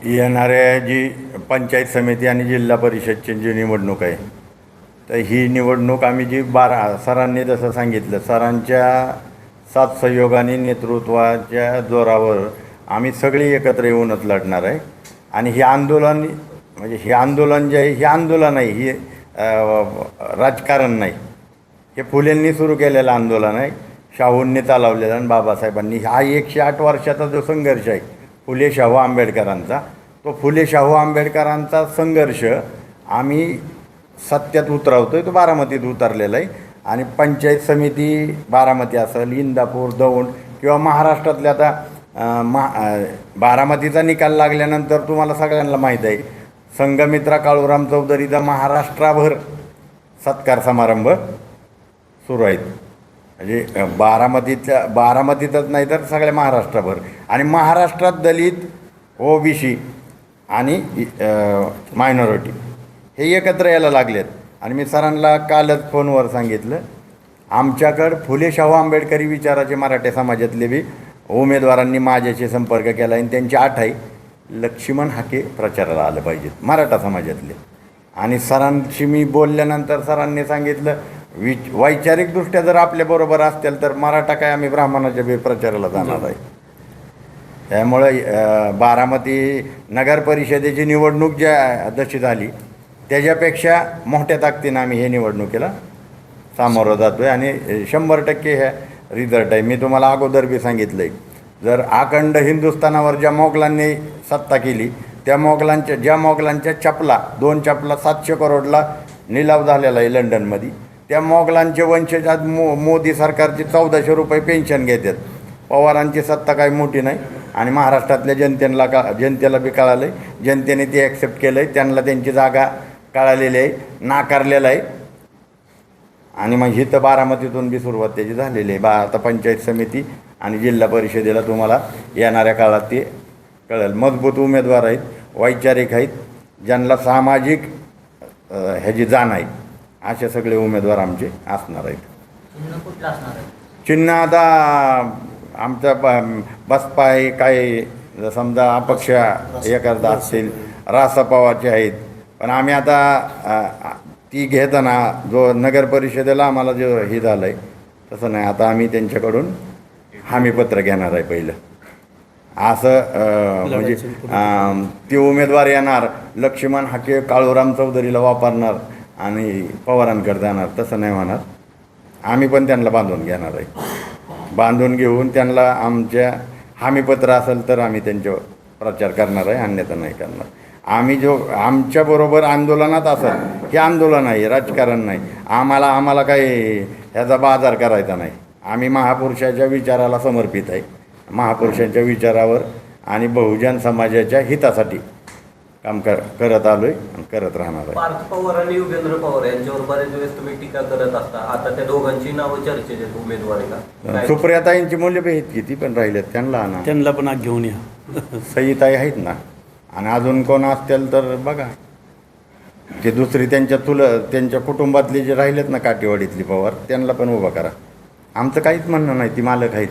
येणाऱ्या जी पंचायत समिती आणि जिल्हा परिषदची जी निवडणूक आहे, तर ही निवडणूक आम्ही जी सरांनी जसं सांगितलं, सरांच्या साथ सहयोगाने नेतृत्वाच्या जोरावर आम्ही सगळी एकत्र येऊनच लढणार आहे. आणि हे आंदोलन म्हणजे हे आंदोलन जे आहे, हे आंदोलन आहे, ही राजकारण नाही. हे फुलेंनी सुरू केलेलं आंदोलन आहे, शाहूंनी चालवलेलं आणि बाबासाहेबांनी. हा 108 वर्षाचा जो संघर्ष आहे फुले शाहू आंबेडकरांचा, तो फुले शाहू आंबेडकरांचा संघर्ष आम्ही सत्यात उतरवतो आहे. तो बारामतीत उतरलेला आहे. आणि पंचायत समिती बारामती असेल, इंदापूर, दौंड किंवा महाराष्ट्रातल्या आता बारामतीचा निकाल लागल्यानंतर तुम्हाला सगळ्यांना माहीत आहे, संघमित्रा काळूराम चौधरीचा महाराष्ट्राभर सत्कार समारंभ सुरू आहेत. म्हणजे बारामतीतच नाही तर सगळ्या महाराष्ट्राभर. आणि महाराष्ट्रात दलित, ओबीसी आणि मायनॉरिटी हे एकत्र यायला लागलेत. आणि मी सरांना कालच फोनवर सांगितलं, आमच्याकडं फुले शाहू आंबेडकरी विचाराचे मराठा समाजातले बी उमेदवारांनी माझ्याशी संपर्क केला आणि त्यांची आठ आहे, लक्ष्मण हाके प्रचाराला आलं पाहिजेत मराठा समाजातले. आणि सरांशी मी बोलल्यानंतर सरांनी सांगितलं, वैचारिकदृष्ट्या जर आपल्याबरोबर असतील तर मराठा काय आम्ही ब्राह्मणाच्या बी प्रचाराला जाणार आहे. त्यामुळे बारामती नगर परिषदेची निवडणूक जशी झाली त्याच्यापेक्षा मोठ्या ताकदीनं आम्ही हे निवडणुकीला सामोरं जातो आहे. आणि 100% ह्या रिझल्ट आहे. मी तुम्हाला अगोदर बी सांगितलं आहे, जर अखंड हिंदुस्थानावर ज्या मोगलांनी सत्ता केली, ज्या मोगलांच्या चपला 2 चपला 700 करोडला निलाव झालेला आहे लंडनमध्ये, त्या मोगलांचे वंशज आज मोदी सरकारची 1400 रुपये पेन्शन घेतात. पवारांची सत्ता काही मोठी नाही. आणि महाराष्ट्रातल्या जनतेला बी कळालं आहे, जनतेने ते ॲक्सेप्ट केलं आहे, त्यांना त्यांची जागा कळालेली आहे, नाकारलेलं आहे. आणि मग ही तर बारामतीतून बी सुरुवात त्याची झालेली आहे. आता पंचायत समिती आणि जिल्हा परिषदेला तुम्हाला येणाऱ्या काळात ते कळेल. मजबूत उमेदवार आहेत, वैचारिक आहेत, ज्यांना सामाजिक ह्याची जाण आहे, असे सगळे उमेदवार आमचे असणार आहेत. चिन्ह आता आमचा बसपा आहे, काही समजा अपक्ष एखादा असतील, रासपावाचे आहेत. पण आम्ही आता ती घेताना जो नगर परिषदेला आम्हाला जो हे झालं आहे तसं नाही, आता आम्ही त्यांच्याकडून हमीपत्र घेणार आहे पहिलं. असं म्हणजे ते उमेदवार येणार, लक्ष्मण हाके काळूराम चौधरीला वापरणार आणि पवारांकडे जाणार, तसं नाही होणार. आम्ही पण त्यांना बांधून घेणार आहे. बांधून घेऊन त्यांना आमच्या हमीपत्र असेल तर आम्ही त्यांच्यावर प्रचार करणार आहे, अन्यथा नाही करणार. आम्ही जो आमच्याबरोबर आंदोलनात असेल, हे आंदोलन आहे, राजकारण नाही. आम्हाला काही ह्याचा बाजार करायचा नाही. आम्ही महापुरुषाच्या विचाराला समर्पित आहे. महापुरुषांच्या विचारावर आणि बहुजन समाजाच्या हितासाठी काम करत आलो आहे आणि करत राहणार आहे. पार्थ पवार आणि युगेंद्र पवार यांच्यावर बरेच वेळेस तुम्ही टीका करत असता. आता त्या दोघांची नावं चर्चेत आहेत उमेदवार का? सुप्रियाताईंची मूल्य बी आहेत, किती पण राहिलेत, त्यांना पण घेऊन या. सईताई आहेत ना, आणि अजून कोण असतील तर बघा. जे दुसरी त्यांच्या कुटुंबातले जे राहिलेत ना काटेवाडीतली पवार, त्यांना पण उभं करा. आमचं काहीच म्हणणं नाही, ती मालक आहेत.